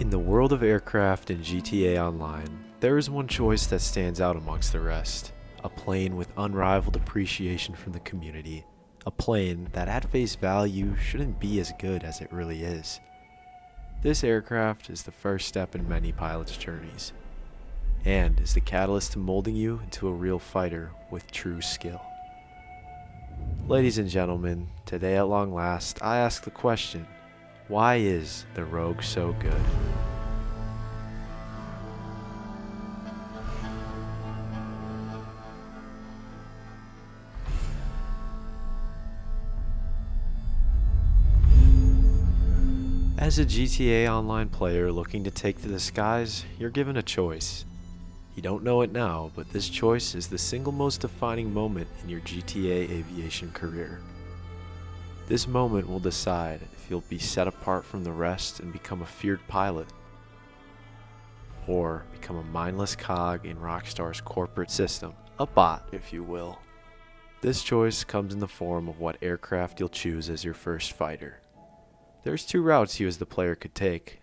In the world of aircraft in GTA Online, there is one choice that stands out amongst the rest. A plane with unrivaled appreciation from the community. A plane that at face value shouldn't be as good as it really is. This aircraft is the first step in many pilots' journeys, and is the catalyst to molding you into a real fighter with true skill. Ladies and gentlemen, today at long last, I ask the question, why is the Rogue so good? As a GTA Online player looking to take to the skies, you're given a choice. You don't know it now, but this choice is the single most defining moment in your GTA aviation career. This moment will decide if you'll be set apart from the rest and become a feared pilot, or become a mindless cog in Rockstar's corporate system, a bot if you will. This choice comes in the form of what aircraft you'll choose as your first fighter. There's two routes you as the player could take.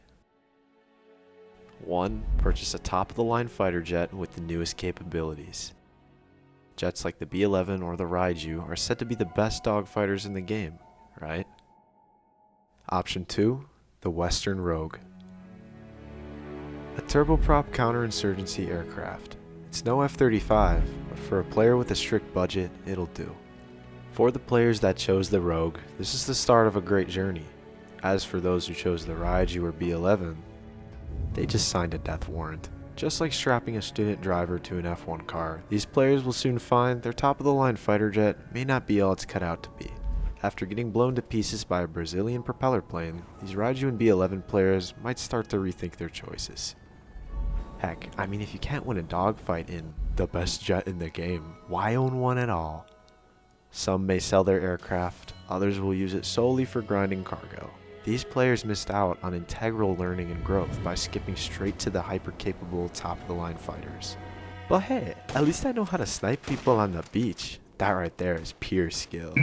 1. Purchase a top-of-the-line fighter jet with the newest capabilities. Jets like the B-11 or the Raiju are said to be the best dogfighters in the game, right? Option 2. The Western Rogue. A turboprop counterinsurgency aircraft. It's no F-35, but for a player with a strict budget, it'll do. For the players that chose the Rogue, this is the start of a great journey. As for those who chose the Raiju or B-11, they just signed a death warrant. Just like strapping a student driver to an F1 car, these players will soon find their top-of-the-line fighter jet may not be all it's cut out to be. After getting blown to pieces by a Brazilian propeller plane, these Raiju and B-11 players might start to rethink their choices. Heck, I mean, if you can't win a dogfight in the best jet in the game, why own one at all? Some may sell their aircraft, others will use it solely for grinding cargo. These players missed out on integral learning and growth by skipping straight to the hyper-capable top-of-the-line fighters. But hey, at least I know how to snipe people on the beach. That right there is pure skill.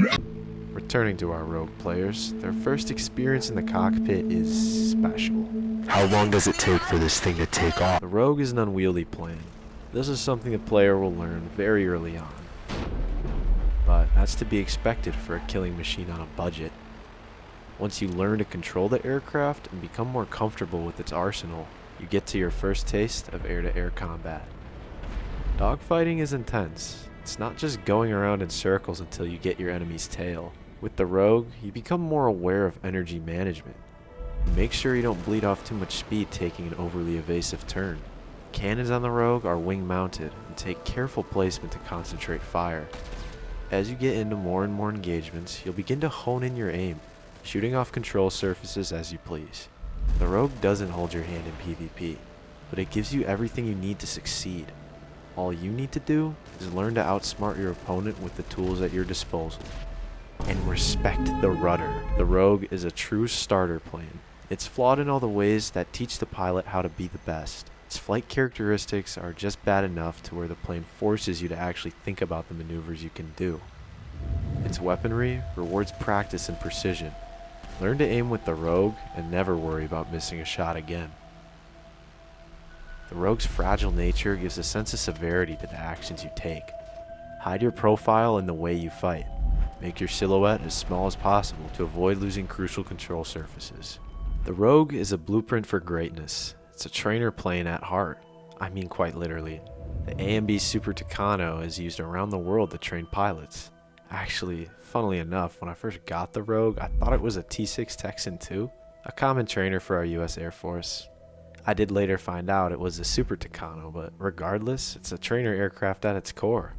Returning to our Rogue players, their first experience in the cockpit is special. How long does it take for this thing to take off? The Rogue is an unwieldy plane. This is something the player will learn very early on. But that's to be expected for a killing machine on a budget. Once you learn to control the aircraft and become more comfortable with its arsenal, you get to your first taste of air-to-air combat. Dogfighting is intense. It's not just going around in circles until you get your enemy's tail. With the Rogue, you become more aware of energy management. Make sure you don't bleed off too much speed taking an overly evasive turn. Cannons on the Rogue are wing-mounted and take careful placement to concentrate fire. As you get into more and more engagements, you'll begin to hone in your aim, shooting off control surfaces as you please. The Rogue doesn't hold your hand in PvP, but it gives you everything you need to succeed. All you need to do is learn to outsmart your opponent with the tools at your disposal. And respect the rudder. The Rogue is a true starter plane. It's flawed in all the ways that teach the pilot how to be the best. Its flight characteristics are just bad enough to where the plane forces you to actually think about the maneuvers you can do. Its weaponry rewards practice and precision. Learn to aim with the Rogue and never worry about missing a shot again. The Rogue's fragile nature gives a sense of severity to the actions you take. Hide your profile in the way you fight. Make your silhouette as small as possible to avoid losing crucial control surfaces. The Rogue is a blueprint for greatness. It's a trainer plane at heart. I mean quite literally. The AMB Super Tucano is used around the world to train pilots. Actually, funnily enough, when I first got the Rogue, I thought it was a T6 Texan II, a common trainer for our US Air Force. I did later find out it was a Super Tucano, but regardless, it's a trainer aircraft at its core.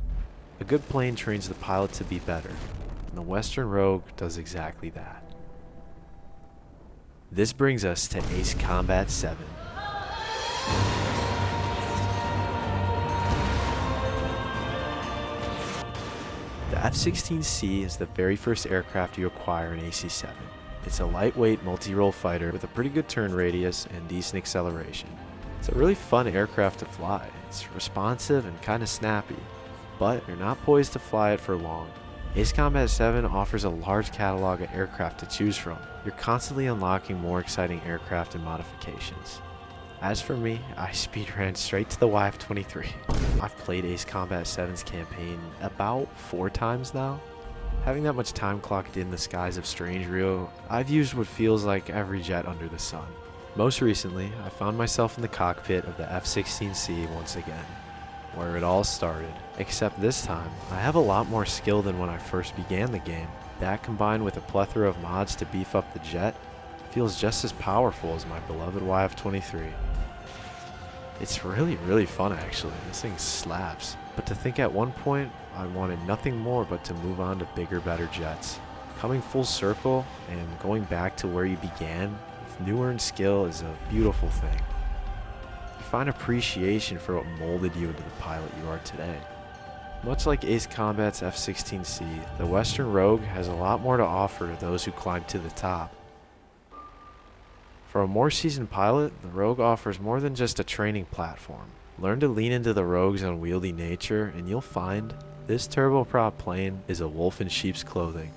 A good plane trains the pilot to be better, and the Western Rogue does exactly that. This brings us to Ace Combat 7. The F-16C is the very first aircraft you acquire in AC-7. It's a lightweight multi-role fighter with a pretty good turn radius and decent acceleration. It's a really fun aircraft to fly. It's responsive and kind of snappy, but you're not poised to fly it for long. Ace Combat 7 offers a large catalog of aircraft to choose from. You're constantly unlocking more exciting aircraft and modifications. As for me, I speedran straight to the YF-23. I've played Ace Combat 7's campaign about 4 times now. Having that much time clocked in the skies of Strange Rio, I've used what feels like every jet under the sun. Most recently, I found myself in the cockpit of the F-16C once again, where it all started. Except this time, I have a lot more skill than when I first began the game. That combined with a plethora of mods to beef up the jet, feels just as powerful as my beloved YF-23. It's really fun actually, this thing slaps. But to think at one point, I wanted nothing more but to move on to bigger, better jets. Coming full circle and going back to where you began with new earned skill is a beautiful thing. You find appreciation for what molded you into the pilot you are today. Much like Ace Combat's F-16C, the Western Rogue has a lot more to offer to those who climb to the top. For a more seasoned pilot, the Rogue offers more than just a training platform. Learn to lean into the Rogue's unwieldy nature and you'll find this turboprop plane is a wolf in sheep's clothing.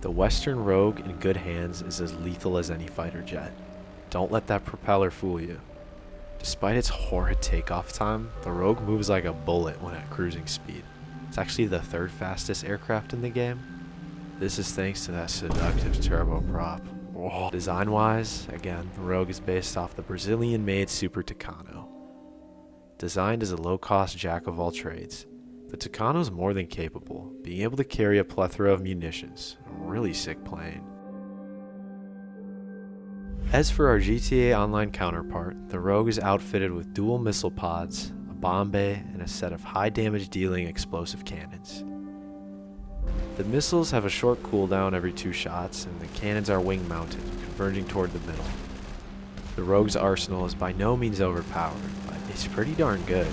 The Western Rogue in good hands is as lethal as any fighter jet. Don't let that propeller fool you. Despite its horrid takeoff time, the Rogue moves like a bullet when at cruising speed. It's actually the 3rd fastest aircraft in the game. This is thanks to that seductive turboprop. Whoa. Design-wise, again, the Rogue is based off the Brazilian-made Super Tucano. Designed as a low-cost jack-of-all-trades, the Tucano is more than capable, being able to carry a plethora of munitions. A really sick plane. As for our GTA Online counterpart, the Rogue is outfitted with dual missile pods, a bomb bay, and a set of high-damage dealing explosive cannons. The missiles have a short cooldown every 2 shots, and the cannons are wing-mounted, converging toward the middle. The Rogue's arsenal is by no means overpowered, but it's pretty darn good.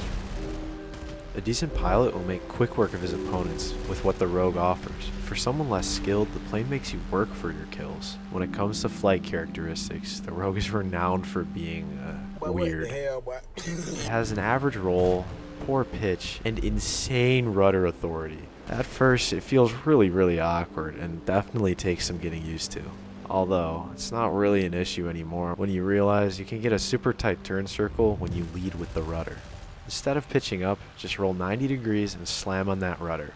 A decent pilot will make quick work of his opponents with what the Rogue offers. For someone less skilled, the plane makes you work for your kills. When it comes to flight characteristics, the Rogue is renowned for being weird. It has an average roll, poor pitch, and insane rudder authority. At first, it feels really awkward and definitely takes some getting used to. Although, it's not really an issue anymore when you realize you can get a super tight turn circle when you lead with the rudder. Instead of pitching up, just roll 90 degrees and slam on that rudder.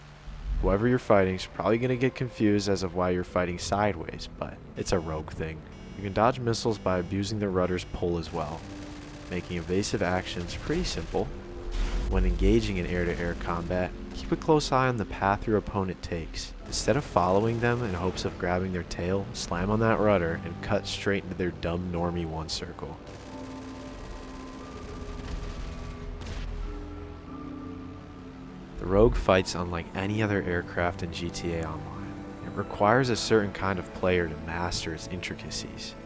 Whoever you're fighting is probably going to get confused as of why you're fighting sideways, but it's a Rogue thing. You can dodge missiles by abusing the rudder's pull as well, making evasive actions pretty simple. When engaging in air-to-air combat, keep a close eye on the path your opponent takes. Instead of following them in hopes of grabbing their tail, slam on that rudder and cut straight into their dumb normie one circle. The Rogue fights unlike any other aircraft in GTA Online. It requires a certain kind of player to master its intricacies.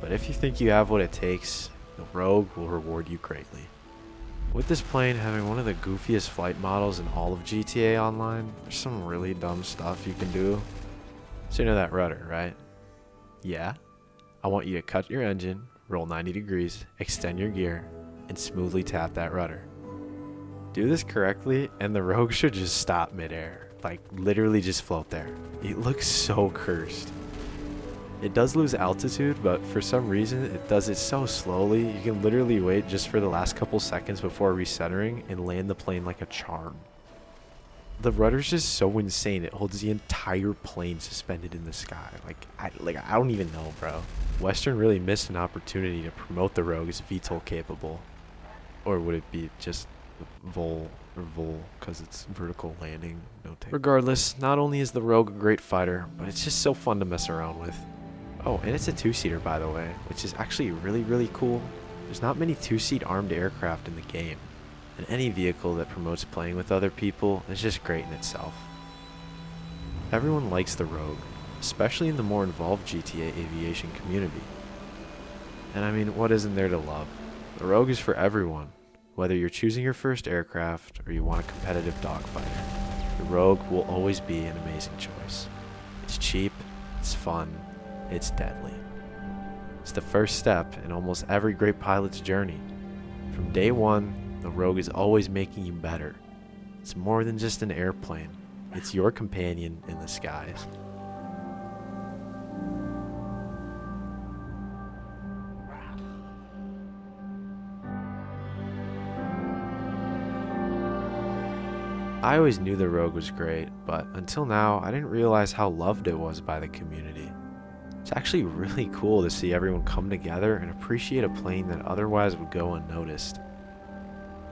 But if you think you have what it takes, the Rogue will reward you greatly. With this plane having one of the goofiest flight models in all of GTA Online, there's some really dumb stuff you can do. So you know that rudder, right? Yeah? I want you to cut your engine, roll 90 degrees, extend your gear, and smoothly tap that rudder. Do this correctly, and the Rogue should just stop midair. Like, literally just float there. It looks so cursed. It does lose altitude, but for some reason, it does it so slowly, you can literally wait just for the last couple seconds before recentering and land the plane like a charm. The rudder's just so insane, it holds the entire plane suspended in the sky. I don't even know, bro. Western really missed an opportunity to promote the Rogue as VTOL capable. Or would it be just vol because it's vertical landing, no take. Regardless, not only is the Rogue a great fighter, but it's just so fun to mess around with. Oh, and it's a 2-seater by the way, which is actually really cool. There's not many 2-seat armed aircraft in the game, and any vehicle that promotes playing with other people is just great in itself. Everyone likes the Rogue, especially in the more involved GTA aviation community. And I mean, what isn't there to love? The Rogue is for everyone. Whether you're choosing your first aircraft or you want a competitive dogfighter, the Rogue will always be an amazing choice. It's cheap, it's fun, it's deadly. It's the first step in almost every great pilot's journey. From day one, the Rogue is always making you better. It's more than just an airplane. It's your companion in the skies. I always knew the Rogue was great, but until now, I didn't realize how loved it was by the community. It's actually really cool to see everyone come together and appreciate a plane that otherwise would go unnoticed.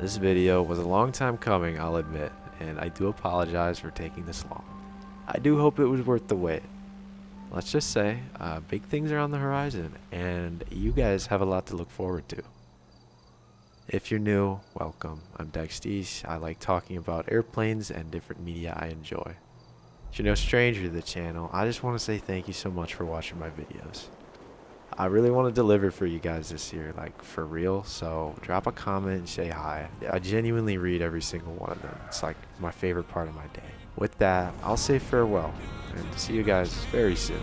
This video was a long time coming, I'll admit, and I do apologize for taking this long. I do hope it was worth the wait. Let's just say, big things are on the horizon, and you guys have a lot to look forward to. If you're new, welcome. I'm Dextees. I like talking about airplanes and different media I enjoy. If you're no stranger to the channel, I just want to say thank you so much for watching my videos. I really want to deliver for you guys this year, like for real, so drop a comment and say hi. I genuinely read every single one of them. It's like my favorite part of my day. With that, I'll say farewell and see you guys very soon.